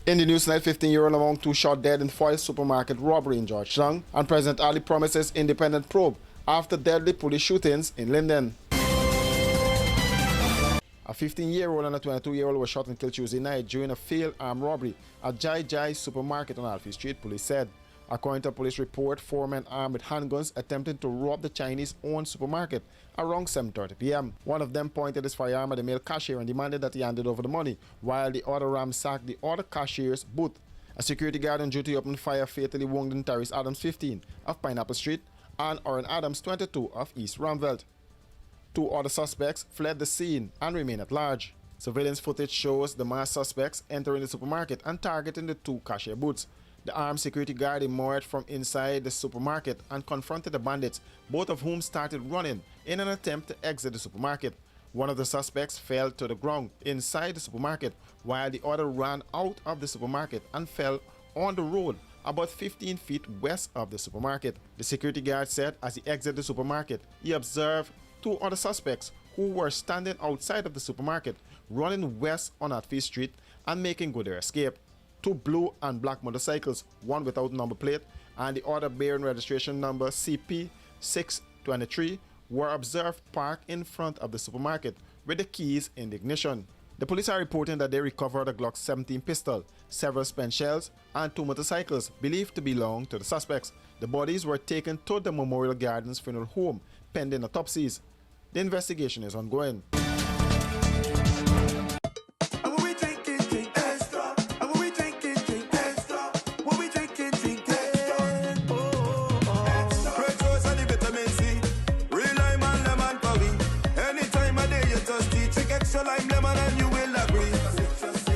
In the news tonight, 15-year-old among two shot dead in foil supermarket robbery in Georgetown, and President Ali promises independent probe after deadly police shootings in Linden. A 15-year-old and a 22-year-old were shot and killed Tuesday night during a failed armed robbery at Jai Jai supermarket on Alfie Street, police said. According to a police report, four men armed with handguns attempted to rob the Chinese-owned supermarket around 7:30 p.m. One of them pointed his firearm at the male cashier and demanded that he handed over the money, while the other ransacked the other cashier's booth. A security guard on duty opened fire, fatally wounding Tyrese Adams, 15, of Pineapple Street, and Oren Adams, 22, of East Ramveld. Two other suspects fled the scene and remain at large. Surveillance footage shows the masked suspects entering the supermarket and targeting the two cashier booths. The armed security guard emerged from inside the supermarket and confronted the bandits, both of whom started running in an attempt to exit the supermarket. One of the suspects fell to the ground inside the supermarket, while the other ran out of the supermarket and fell on the road about 15 feet west of the supermarket. The security guard said as he exited the supermarket, he observed two other suspects who were standing outside of the supermarket, running west on Atfee Street and making good their escape. Two blue and black motorcycles, one without number plate and the other bearing registration number CP623, were observed parked in front of the supermarket with the keys in the ignition. The police are reporting that they recovered a Glock 17 pistol, several spent shells, and two motorcycles believed to belong to the suspects. The bodies were taken to the Memorial Gardens Funeral Home pending autopsies. The investigation is ongoing. Extra lime, lemon, and you will agree.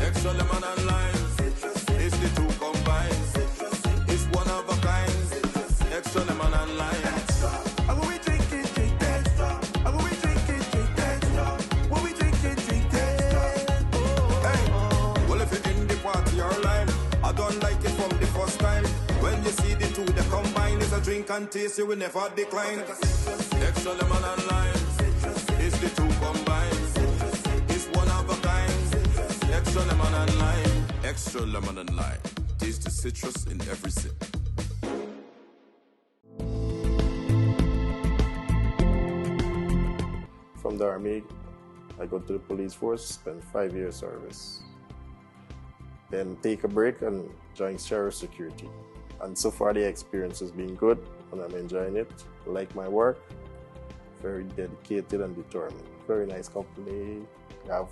Extra lemon and lime, it's the two combined. It's one of a kind. Extra lemon and lime. And when we drink it, drink extra. And when we drink it, drink extra. When we drink it, drink extra. Hey, well if you're in the party or line, I don't like it from the first time. When you see the two, they combine. It's a drink and taste, you will never decline. Extra lemon and lime, it's the two combined. Extra lemon and lime. Extra lemon and lime. Taste the citrus in every sip. From the Army, I go to the police force, spend 5 years service. Then take a break and join Sheriff Security. And so far the experience has been good and I'm enjoying it. I like my work. Very dedicated and determined. Very nice company. Have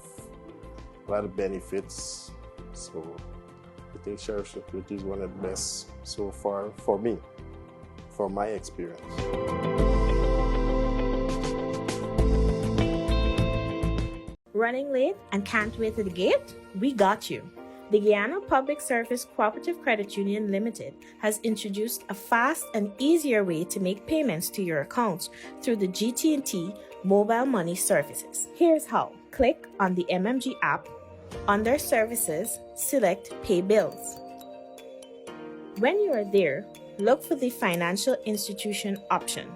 a lot of benefits, so I think Sheriff Security is one of the best so far for me, for my experience. Running late and can't wait to the gate? We got you. The Guyana Public Service Cooperative Credit Union Limited has introduced a fast and easier way to make payments to your accounts through the GT&T mobile money services. Here's how. Click on the MMG app. Under Services, select Pay Bills. When you are there, look for the Financial Institution option.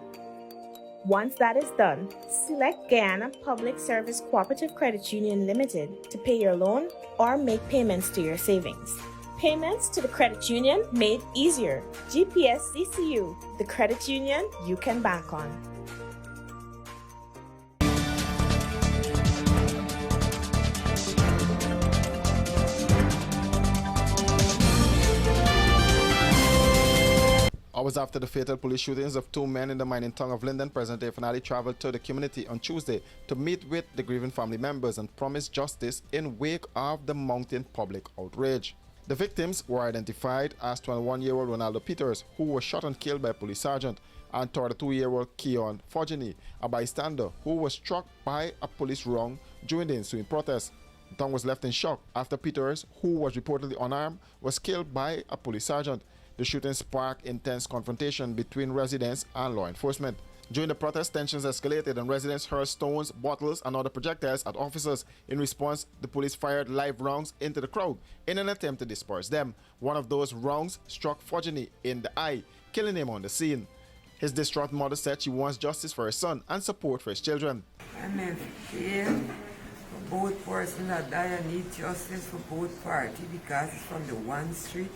Once that is done, select Guyana Public Service Cooperative Credit Union Limited to pay your loan or make payments to your savings. Payments to the credit union made easier. GPSCCU, the credit union you can bank on. Hours after the fatal police shootings of two men in the mining town of Linden, President Irfaan Ali traveled to the community on Tuesday to meet with the grieving family members and promise justice in wake of the mounting public outrage. The victims were identified as 21-year-old Ronaldo Peters, who was shot and killed by a police sergeant, and 32-year-old Keon Fogini, a bystander who was struck by a police wrong during the ensuing protest. The town was left in shock after Peters, who was reportedly unarmed, was killed by a police sergeant. The shooting sparked intense confrontation between residents and law enforcement. During the protest, tensions escalated and residents hurled stones, bottles, and other projectiles at officers. In response, the police fired live rounds into the crowd in an attempt to disperse them. One of those rounds struck Fogini in the eye, killing him on the scene. His distraught mother said she wants justice for her son and support for his children. both person that died, I need justice for both parties because it's from the one street.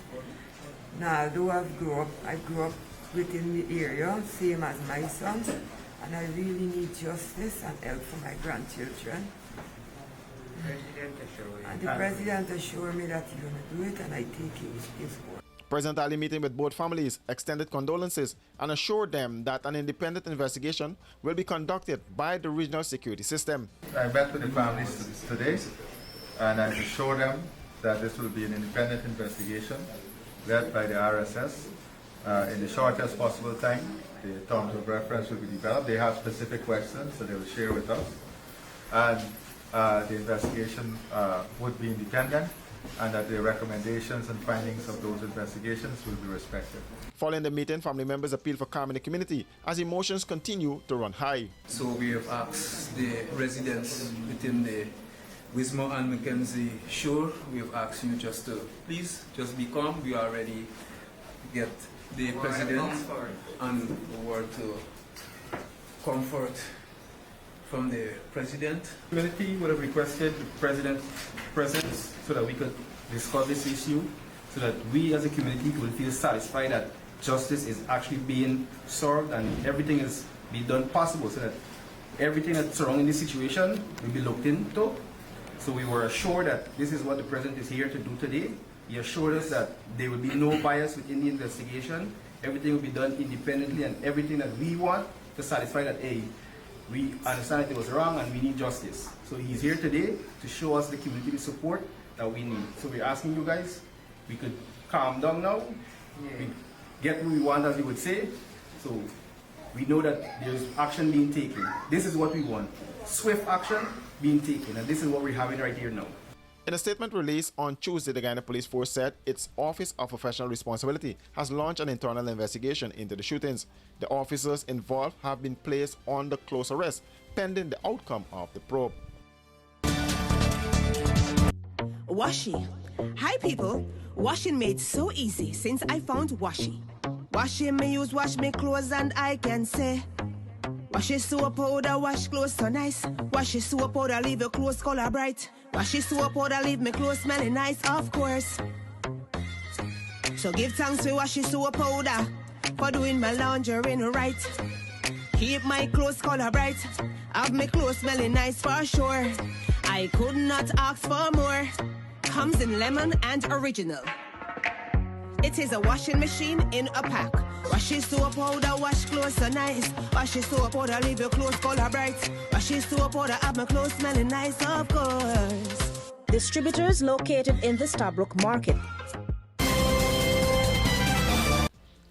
Now, although I grew up within the area, same as my son, and I really need justice and help for my grandchildren. And the president assured me that he's going to do it, and I take his word. President Ali meeting with both families extended condolences and assured them that an independent investigation will be conducted by the regional security system. I met with the families today and I assured them that this will be an independent investigation led by the RSS in the shortest possible time. The terms of reference will be developed. They have specific questions that they will share with us, and the investigation would be independent, and that the recommendations and findings of those investigations will be respected. Following the meeting, family members appealed for calm in the community as emotions continue to run high. So we have asked the residents within the Wismore and Mackenzie shore, we have asked you just to please just be calm. We already get the president and the word to comfort from the president. The community would have requested the president's presence so that we could discuss this issue, so that we as a community will feel satisfied that justice is actually being served and everything is being done possible, so that everything that's surrounding this situation will be looked into. So we were assured that this is what the president is here to do today. He assured us that there will be no bias within the investigation. Everything will be done independently, and everything that we want to satisfy that, hey, we understand that it was wrong and we need justice. So he's here today to show us the community support that we need. So we're asking you guys, we could calm down now, we get what we want, as you would say. So we know that there's action being taken. This is what we want, swift action being taken, and this is what we're having right here now. In a statement released on Tuesday, the Guyana Police Force said its Office of Professional Responsibility has launched an internal investigation into the shootings. The officers involved have been placed under close arrest pending the outcome of the probe. Washi. Hi people. Washing made so easy since I found Washi. Washing me use wash me clothes and I can say Washi soap powder wash clothes so nice. Washi soap powder leave your clothes color bright. Washi soap powder leave me clothes smelling nice, of course. So give thanks to Washi soap powder for doing my laundry right. Keep my clothes color bright. Have my clothes smelling nice for sure. I could not ask for more. Comes in lemon and original. It is a washing machine in a pack. Washi soap powder wash clothes so nice. Washi soap powder leave your clothes color bright. Washi soap powder have my clothes smelling nice, of course. Distributors located in the Stabrook Market.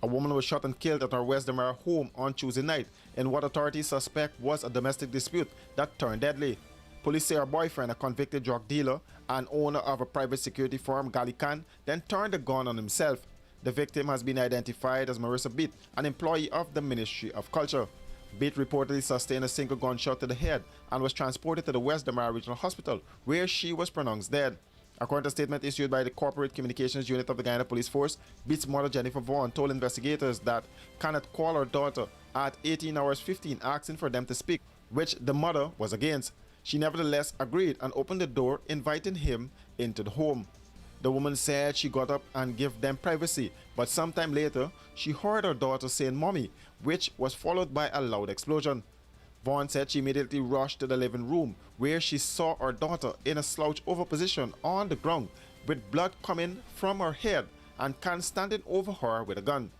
A woman was shot and killed at her West Damara home on Tuesday night in what authorities suspect was a domestic dispute that turned deadly. Police say her boyfriend, a convicted drug dealer and owner of a private security firm, Galican, then turned the gun on himself. The victim has been identified as Marissa Beat, an employee of the Ministry of Culture. Beat reportedly sustained a single gunshot to the head and was transported to the West Damara Regional Hospital, where she was pronounced dead. According to a statement issued by the Corporate Communications Unit of the Guyana Police Force, Beat's mother Jennifer Vaughan told investigators that Kenneth called her daughter at 18 hours 15 asking for them to speak, which the mother was against. She nevertheless agreed and opened the door, inviting him into the home. The woman said she got up and gave them privacy, but sometime later, she heard her daughter saying "mommy," which was followed by a loud explosion. Vaughan said she immediately rushed to the living room, where she saw her daughter in a slouch-over position on the ground, with blood coming from her head and Khan standing over her with a gun.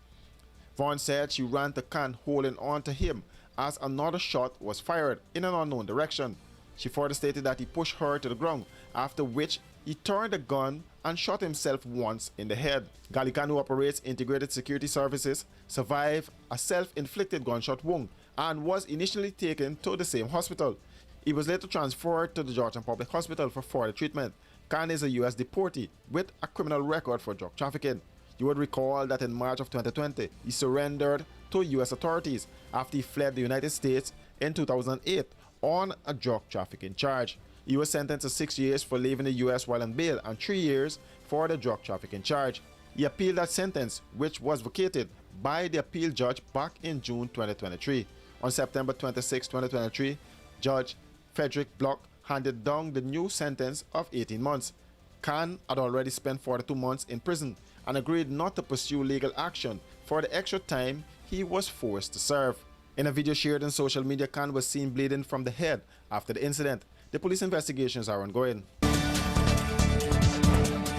Vaughan said she ran to Khan holding on to him as another shot was fired in an unknown direction. She further stated that he pushed her to the ground, after which he turned the gun and shot himself once in the head. Galican, who operates integrated security services, survived a self-inflicted gunshot wound and was initially taken to the same hospital. He was later transferred to the Georgian Public Hospital for further treatment. Khan is a U.S. deportee with a criminal record for drug trafficking. You would recall that in March of 2020, he surrendered to U.S. authorities after he fled the United States in 2008 on a drug trafficking charge. He was sentenced to 6 years for leaving the U.S. while on bail and 3 years for the drug trafficking charge. He appealed that sentence, which was vacated by the appeal judge back in June 2023. On September 26, 2023, Judge Frederick Block handed down the new sentence of 18 months. Khan had already spent 42 months in prison and agreed not to pursue legal action for the extra time he was forced to serve. In a video shared on social media, Khan was seen bleeding from the head after the incident. The police investigations are ongoing.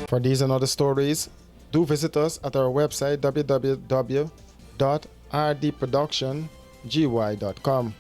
For these and other stories, do visit us at our website www.rdproductiongy.com.